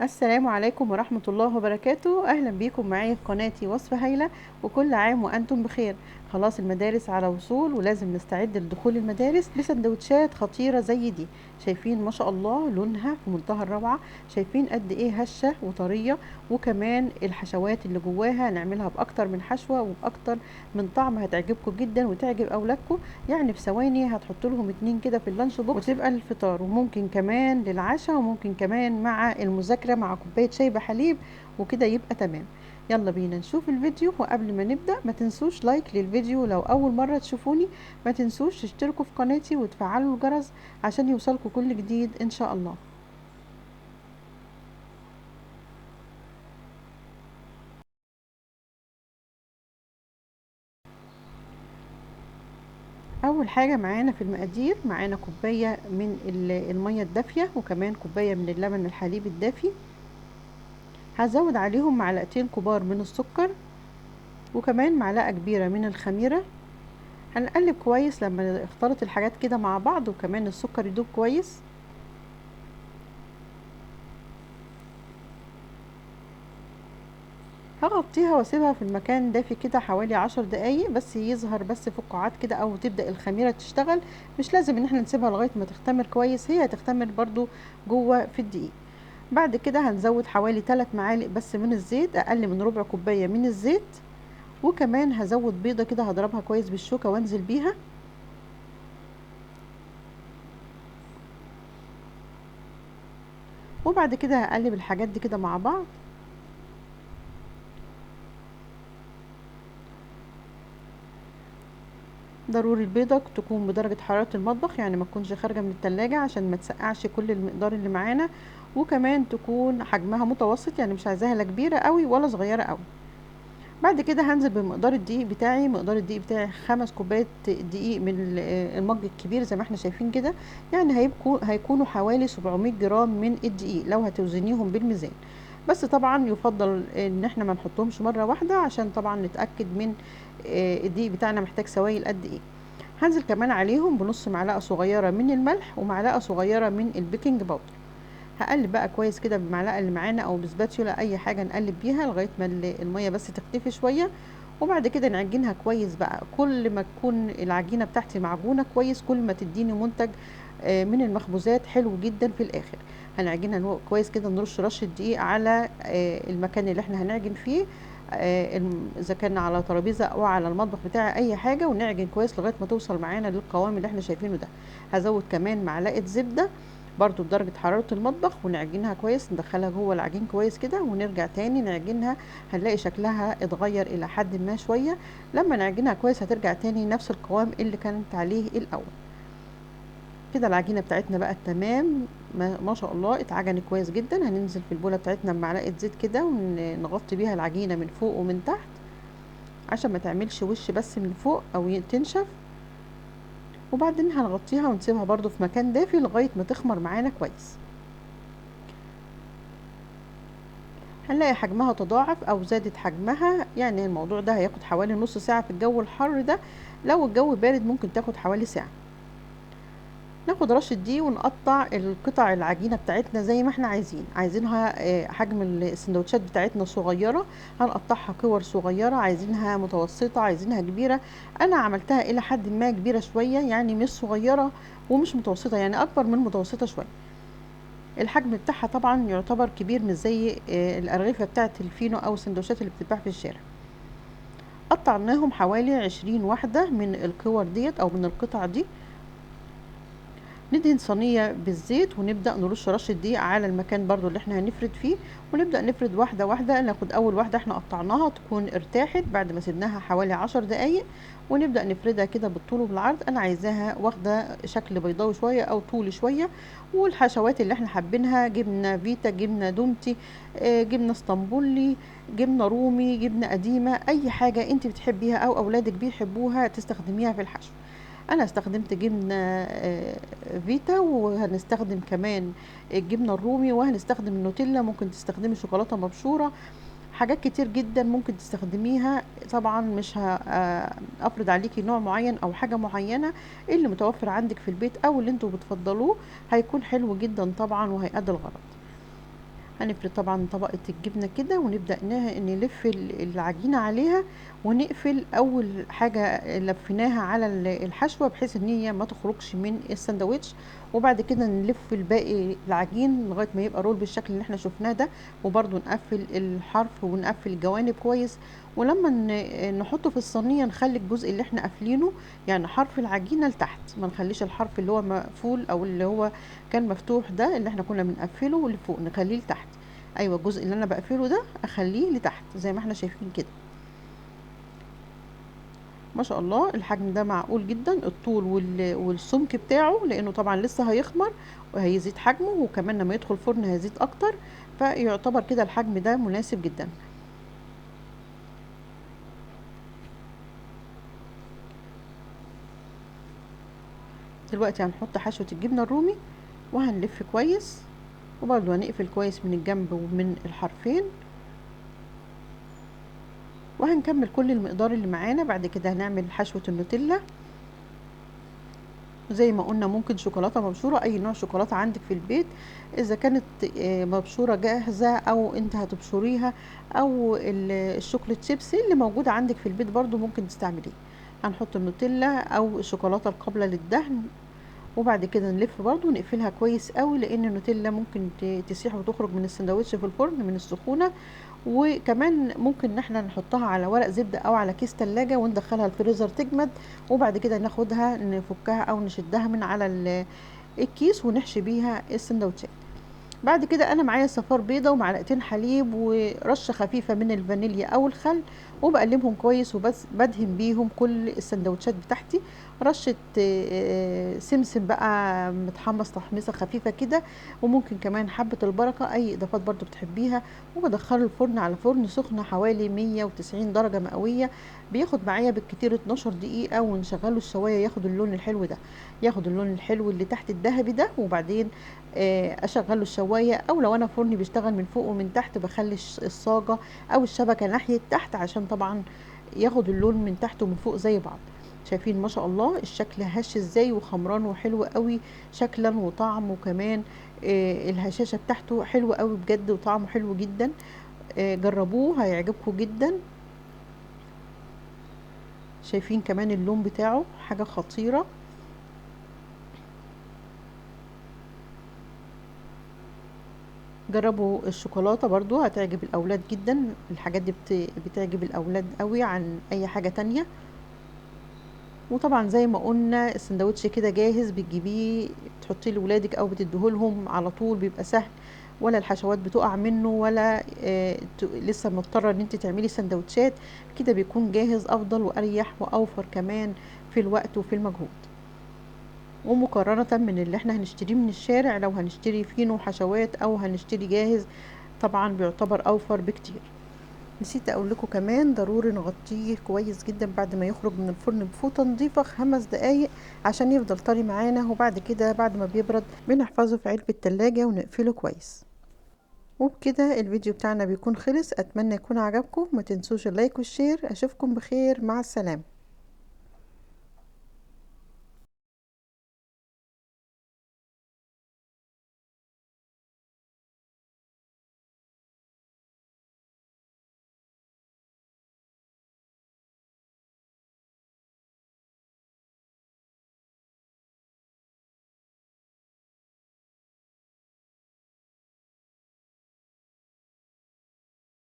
السلام عليكم ورحمة الله وبركاته. أهلا بيكم معايا في قناتي وصفة هايلة، وكل عام وأنتم بخير. خلاص المدارس على وصول، ولازم نستعد لدخول المدارس بسندوتشات خطيرة زي دي. شايفين ما شاء الله لونها في منتهى الروعة، شايفين قد ايه هشة وطرية، وكمان الحشوات اللي جواها نعملها بأكتر من حشوة وبأكتر من طعم، هتعجبكم جدا وتعجب أولادكم. يعني في ثواني هتحط لهم اتنين كده في اللانش بوكس وتبقى الفطار، وممكن كمان للعشاء، وممكن كمان مع المذاكرة مع كوباية شاي بحليب، وكده يبقى تمام. يلا بينا نشوف الفيديو. وقبل ما نبدأ ما تنسوش لايك للفيديو، لو أول مرة تشوفوني ما تنسوش تشتركوا في قناتي وتفعلوا الجرس عشان يوصلكوا كل جديد إن شاء الله. اول حاجه معانا في المقادير، معانا كوبايه من الميه الدافيه، وكمان كوبايه من اللبن الحليب الدافي. هزود عليهم معلقتين كبار من السكر، وكمان معلقه كبيره من الخميره. هنقلب كويس لما اختلط الحاجات كده مع بعض، وكمان السكر يدوب كويس. هغطيها واسيبها في المكان دافي كده حوالي 10 دقايق، بس يظهر بس فقاعات كده او تبدأ الخميرة تشتغل. مش لازم ان احنا نسيبها لغاية ما تختمر كويس، هي هتختمر برضو جوه في الدقيق. بعد كده هنزود حوالي 3 معالق بس من الزيت، اقل من ربع كوباية من الزيت. وكمان هزود بيضة كده هضربها كويس بالشوكة وانزل بيها. وبعد كده هقلب الحاجات دي كده مع بعض. ضروري البيضة تكون بدرجة حرارة المطبخ، يعني ما تكونش خارجة من التلاجة عشان ما تسقعش كل المقدار اللي معانا. وكمان تكون حجمها متوسط، يعني مش عايزاها لا كبيرة قوي ولا صغيرة قوي. بعد كده هنزل بمقدار الدقيق بتاعي. مقدار الدقيق بتاعي 5 كوبايات دقيق من المج الكبير زي ما احنا شايفين كده. يعني هيكونوا حوالي 700 جرام من الدقيق لو هتوزنيهم بالميزان. بس طبعا يفضل ان احنا ما نحطهمش مرة واحدة، عشان طبعا نتأكد من الدقيق بتاعنا محتاج سوائل قد ايه. هنزل كمان عليهم بنص معلقة صغيرة من الملح، ومعلقة صغيرة من البيكنج باودر. هقلب بقى كويس كده بالمعلقة اللي معانا او بسباتشولا، اي حاجة نقلب بيها لغاية ما المية بس تختفي شوية. وبعد كده نعجنها كويس بقى. كل ما تكون العجينة بتاعتي معجونة كويس، كل ما تديني منتج من المخبوزات حلو جدا في الاخر. هنعجنها كويس كده، نرش رشة دقيق على المكان اللي احنا هنعجن فيه، اذا كان على ترابيزه او على المطبخ بتاعي اي حاجه، ونعجن كويس لغايه ما توصل معانا للقوام اللي احنا شايفينه ده. هزود كمان معلقه زبده برضو بدرجه حراره المطبخ، ونعجنها كويس، ندخلها جوه العجين كويس كده، ونرجع تاني نعجنها. هنلاقي شكلها اتغير الى حد ما شويه. لما نعجنها كويس هترجع تاني نفس القوام اللي كانت عليه الاول. كده العجينه بتاعتنا بقت تمام، ما شاء الله اتعجنت كويس جدا. هننزل في البوله بتاعتنا بمعلقه زيت كده، ونغطي بيها العجينه من فوق ومن تحت، عشان ما تعملش وش بس من فوق او تنشف. وبعدين هنغطيها ونسيبها برضو في مكان دافي لغايه ما تخمر معانا كويس. هنلاقي حجمها تضاعف او زادت حجمها، يعني الموضوع ده هياخد حوالي نص ساعه في الجو الحر ده. لو الجو بارد ممكن تاخد حوالي ساعه. ناخد رشة دي ونقطع القطع العجينة بتاعتنا زي ما احنا عايزينها. حجم السندوتشات بتاعتنا صغيرة، هنقطعها كور صغيرة. عايزينها متوسطة، عايزينها كبيرة. انا عملتها الى حد ما كبيرة شوية، يعني مش صغيرة ومش متوسطة، يعني اكبر من متوسطة شوية. الحجم بتاعها طبعا يعتبر كبير، مش زي الارغفة بتاعت الفينو او السندوتشات اللي بتتباع في الشارع. قطعناهم حوالي 20 واحدة من الكور ديت او من القطع دي. ندهن صينية بالزيت، ونبدأ نرش رشة دقيق على المكان برضو اللي احنا هنفرد فيه، ونبدأ نفرد واحدة واحدة. ناخد أول واحدة احنا قطعناها تكون ارتاحت بعد ما سيبناها حوالي 10 دقايق، ونبدأ نفردها كده بالطول وبالعرض. أنا عايزاها واخدة شكل بيضاوي شوية أو طولي شوية. والحشوات اللي احنا حابينها، جبنة فيتا، جبنة دومتي، جبنة اسطنبولي، جبنة رومي، جبنة قديمة، أي حاجة انت بتحبيها أو أولادك بيحبوها تستخدميها في الحشو. انا استخدمت جبنه فيتا، وهنستخدم كمان الجبنه الرومي، وهنستخدم النوتيلا، ممكن تستخدمي شوكولاته مبشوره. حاجات كتير جدا ممكن تستخدميها. طبعا مش افرض عليكي نوع معين او حاجه معينه، اللي متوفر عندك في البيت او اللي انتوا بتفضلوه هيكون حلو جدا طبعا وهيأدي الغرض. هنفرد طبعا طبقة الجبنة كده، ونبدأ نلف العجينة عليها، ونقفل اول حاجة لفيناها على الحشوة بحيث ان هي ما تخرجش من الساندوتش. وبعد كده نلف الباقي العجين لغاية ما يبقى رول بالشكل اللي احنا شفناه ده، وبرضو نقفل الحرف ونقفل الجوانب كويس. ولما نحطه في الصينية نخلي الجزء اللي احنا قافلينه يعني حرف العجينة لتحت، ما نخليش الحرف اللي هو مقفول او اللي هو كان مفتوح ده اللي احنا كنا بنقفله لفوق، نخليه لتحت. ايوه الجزء اللي انا بقفله ده اخليه لتحت زي ما احنا شايفين كده. ما شاء الله الحجم ده معقول جدا، الطول والسمك بتاعه، لانه طبعا لسه هيخمر وهيزيد حجمه، وكمان لما يدخل فرن هيزيد اكتر، فيعتبر كده الحجم ده مناسب جدا. دلوقتي هنحط حشوة الجبنة الرومي وهنلف كويس، وبرضه هنقفل كويس من الجنب ومن الحرفين، وهنكمل كل المقدار اللي معانا. بعد كده هنعمل حشوة النوتيلا. زي ما قلنا ممكن شوكولاتة مبشورة، اي نوع شوكولاتة عندك في البيت، اذا كانت مبشورة جاهزة او انت هتبشريها، او الشوكولات شيبسي اللي موجودة عندك في البيت برضو ممكن تستعمليه. هنحط النوتيلا او الشوكولاتة القابلة للدهن، وبعد كده نلف برضو ونقفلها كويس قوي، لان النوتيلا ممكن تسيح وتخرج من السندوتش في الفرن من السخونة. وكمان ممكن ان احنا نحطها على ورق زبدة او على كيس تلاجة وندخلها الفريزر تجمد، وبعد كده ناخدها نفكها او نشدها من على الكيس ونحشي بيها السندوتشات. بعد كده انا معايا صفار بيضه ومعلقتين حليب ورشه خفيفه من الفانيليا او الخل، وبقلبهم كويس وبس بدهن بيهم كل السندوتشات بتاعتي. رشه سمسم بقى متحمص تحميصه خفيفه كده، وممكن كمان حبه البركه، اي اضافات برضو بتحبيها. وبدخله الفرن على فرن سخن حوالي 190 درجه مئويه، بياخد معايا بالكتير 12 دقيقه، ونشغله الشوايه ياخد اللون الحلو ده، ياخد اللون الحلو اللي تحت الذهبي ده. وبعدين اشغله الشوايه، او لو انا فرني بيشتغل من فوق ومن تحت بخلي الصاجه او الشبكه ناحيه تحت، عشان طبعا ياخد اللون من تحت ومن فوق زي بعض. شايفين ما شاء الله الشكل هش ازاي وخمران وحلو قوي شكلا وطعم، وكمان الهشاشه بتاعته حلوه قوي بجد وطعمه حلو جدا. جربوه هيعجبكم جدا. شايفين كمان اللون بتاعه حاجه خطيره. جربوا الشوكولاتة برضو هتعجب الأولاد جدا، الحاجات دي بتعجب الأولاد قوي عن أي حاجة تانية. وطبعا زي ما قلنا السندوتش كده جاهز، بتجيبيه تحطيه لولادك أو بتديهولهم على طول، بيبقى سهل، ولا الحشوات بتقع منه، ولا لسه مضطرة ان انت تعملي سندوتشات. كده بيكون جاهز أفضل وأريح وأوفر كمان في الوقت وفي المجهود، ومقارنة من اللي احنا هنشتريه من الشارع. لو هنشتري فينو حشوات او هنشتري جاهز طبعا بيعتبر اوفر بكتير. نسيت اقول لكم كمان ضروري نغطيه كويس جدا بعد ما يخرج من الفرن بفوطة نظيفة 5 دقايق عشان يفضل طري معانا، وبعد كده بعد ما بيبرد بنحفظه في علبة تلاجة ونقفله كويس. وبكده الفيديو بتاعنا بيكون خلص، اتمنى يكون عجبكم، ما تنسوش اللايك والشير. اشوفكم بخير، مع السلامة.